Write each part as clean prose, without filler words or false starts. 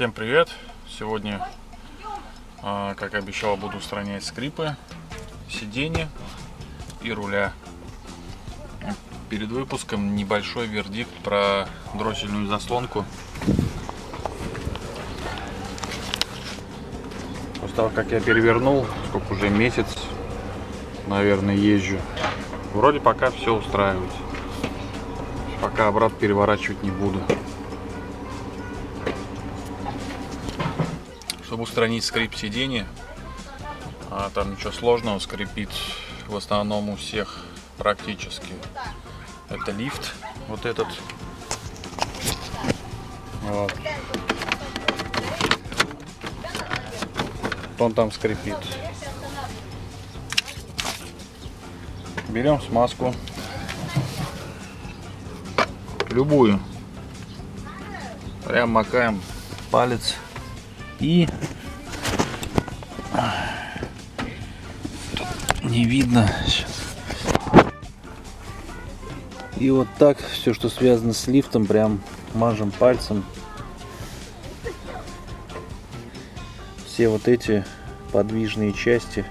Всем привет! Сегодня, как обещал, буду устранять скрипы сиденья и руля. Перед выпуском небольшой вердикт про дроссельную заслонку. После того, как я перевернул, сколько уже месяц, наверное, езжу, вроде пока все устраивает. Пока обратно переворачивать не буду. Чтобы устранить скрип сиденья, там ничего сложного, скрипит в основном у всех практически. Это лифт, вот этот. Вот. Он там скрипит. Берем смазку, любую, прям макаем палец и тут не видно. И вот так все, что связано с лифтом, прям мажем пальцем. Все вот эти подвижные части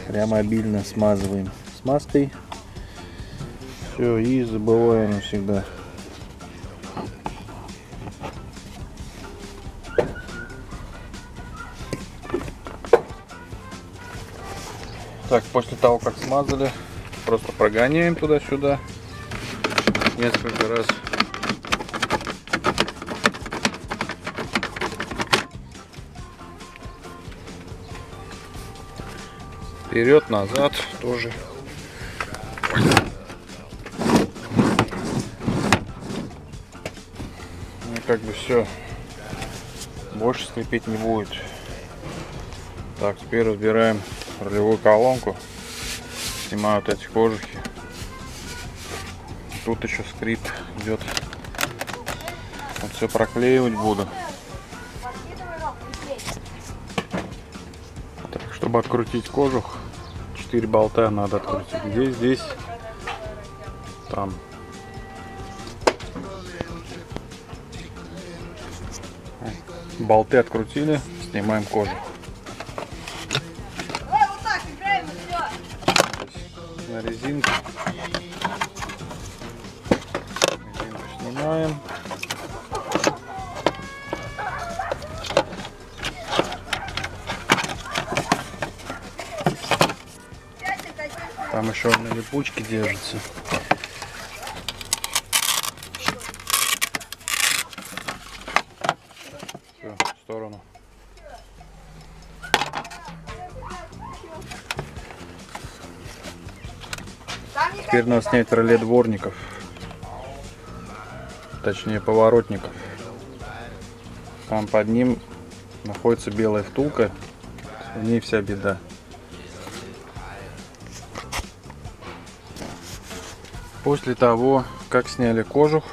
прямо обильно смазываем смазкой. Все, и забываем навсегда. Так, после того, как смазали, просто прогоняем туда-сюда несколько раз. Вперед-назад тоже. Ну, как бы все, больше скрипеть не будет. Так, теперь разбираем рулевую колонку, снимаю вот эти кожухи. Тут еще скрип идет. Вот все проклеивать буду. Так, чтобы открутить кожух, 4 болта надо открутить. Здесь, там. Болты открутили, снимаем кожух. На резинку. Резинку снимаем. Там еще на липучке держится. Все, в сторону. Теперь надо снять реле дворников, точнее поворотников. Там под ним находится белая втулка, в ней вся беда. После того, как сняли кожух,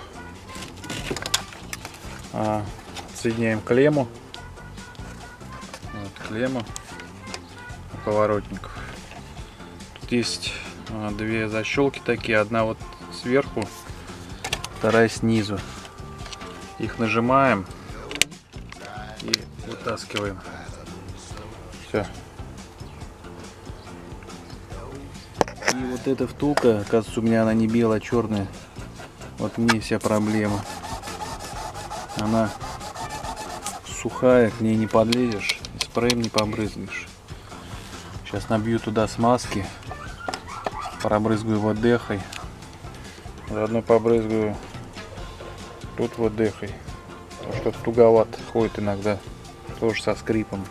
соединяем клемму. Вот клемма поворотников. Тут есть две защелки такие, одна вот сверху, вторая снизу. Их нажимаем и вытаскиваем. Все. И вот эта втулка, оказывается, у меня она не белая, а черная. Вот в ней вся проблема. Она сухая, к ней не подлезешь, спреем не побрызгаешь. Сейчас набью туда смазки. Пробрызгаю водехой. Заодно побрызгаю тут водехой. Потому что туговато ходит иногда. Тоже со скрипом.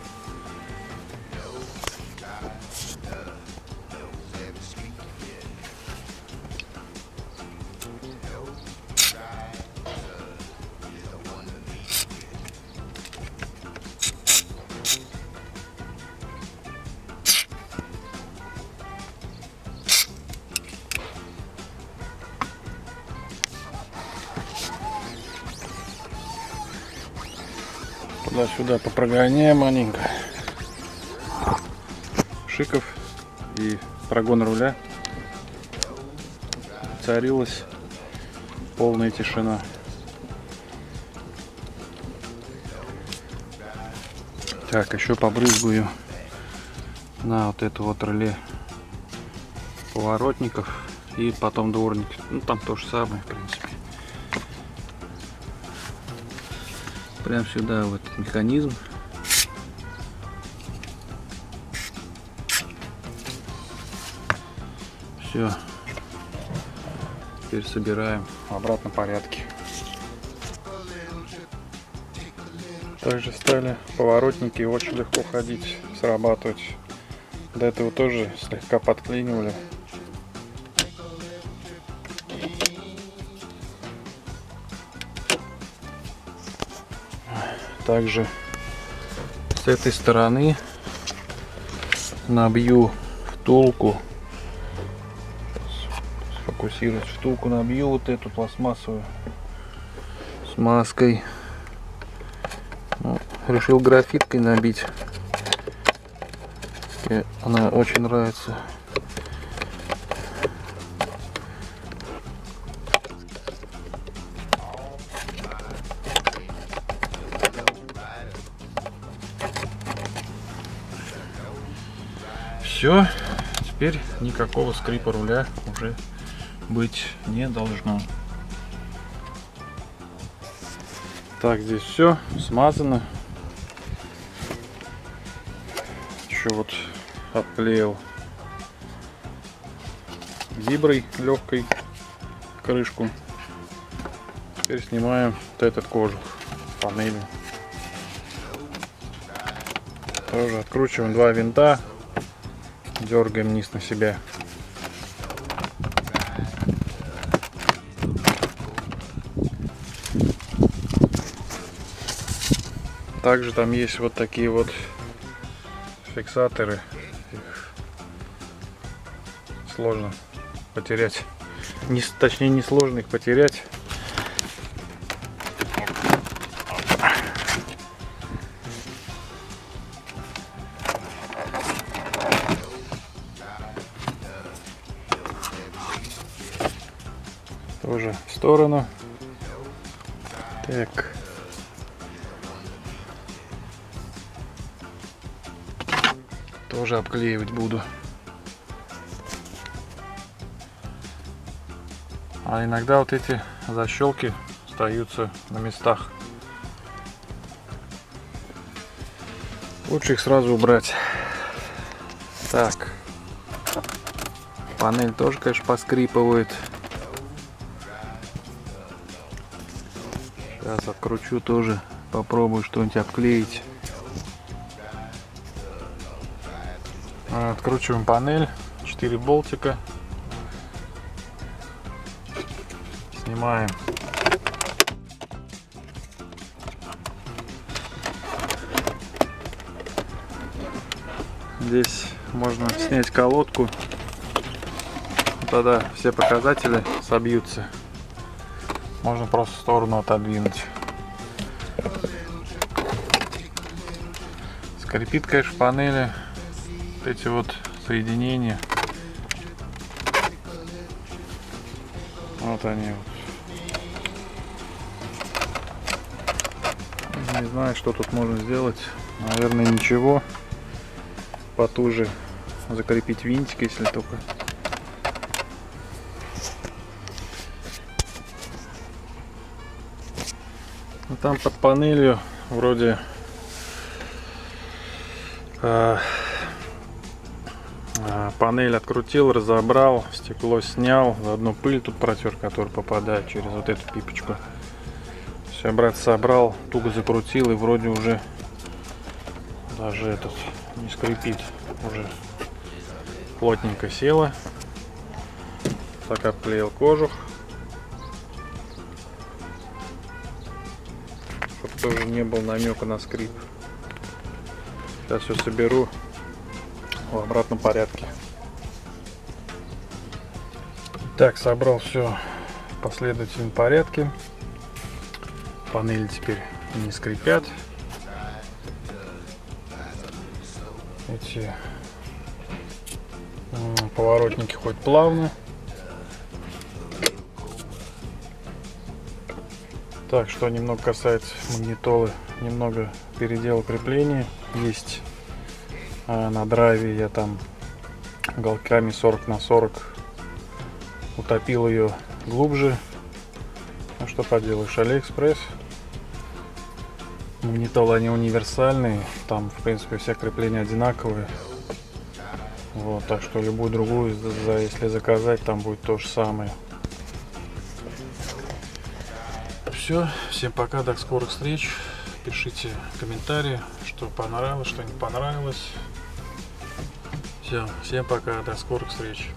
Туда-сюда попрогоняем маленько. Шиков и прогон руля. Царилась полная тишина. Так, еще побрызгаю на вот это вот реле поворотников и потом дворники. Ну там то же самое, в принципе. Прям сюда в этот механизм. Все. Теперь собираем в обратном порядке. Также стали поворотники очень легко ходить, срабатывать. До этого тоже слегка подклинивали. Также с этой стороны набью втулку. Сфокусируюсь, втулку набью вот эту пластмассовую смазкой. Ну, решил графиткой набить. Мне она очень нравится. Все, теперь никакого скрипа руля уже быть не должно. Так, здесь все смазано. Еще вот обклеил виброй легкой крышку. Теперь снимаем вот этот кожух панели. Тоже откручиваем два винта, дергаем вниз на себя. Также там есть вот такие вот фиксаторы. Их сложно потерять. Точнее, не сложно их потерять. Тоже в сторону. Так. Тоже обклеивать буду. А иногда вот эти защелки остаются на местах. Лучше их сразу убрать. Так. Панель тоже, конечно, поскрипывает. Сейчас откручу тоже. Попробую что-нибудь обклеить. Откручиваем панель, 4 болтика, снимаем. Здесь можно снять колодку, тогда все показатели собьются. Можно просто в сторону отодвинуть. Скрипит, конечно, панели. Вот эти вот соединения. Вот они вот. Не знаю, что тут можно сделать. Наверное, ничего. Потуже закрепить винтик, если только. Ну, там под панелью вроде панель открутил, разобрал, стекло снял, заодно пыль тут протер, которая попадает через вот эту пипочку. Все, брат, собрал, туго закрутил, и вроде уже даже этот не скрипит, уже плотненько села. Так обклеил кожух, чтобы тоже не было намека на скрип. Сейчас все соберу в обратном порядке. Так, собрал все в последовательном порядке. Панели теперь не скрипят. Эти поворотники ходят плавно. Так, что немного касается магнитолы, немного передел крепления есть. На драйве я там уголками 40 на 40 утопил ее глубже. Ну что поделаешь, Алиэкспресс. Магнитолы они универсальные, там в принципе все крепления одинаковые. Вот, так что любую другую, если заказать, там будет то же самое. Все, всем пока, до скорых встреч. Пишите комментарии, что понравилось, что не понравилось. Все, всем пока, до скорых встреч.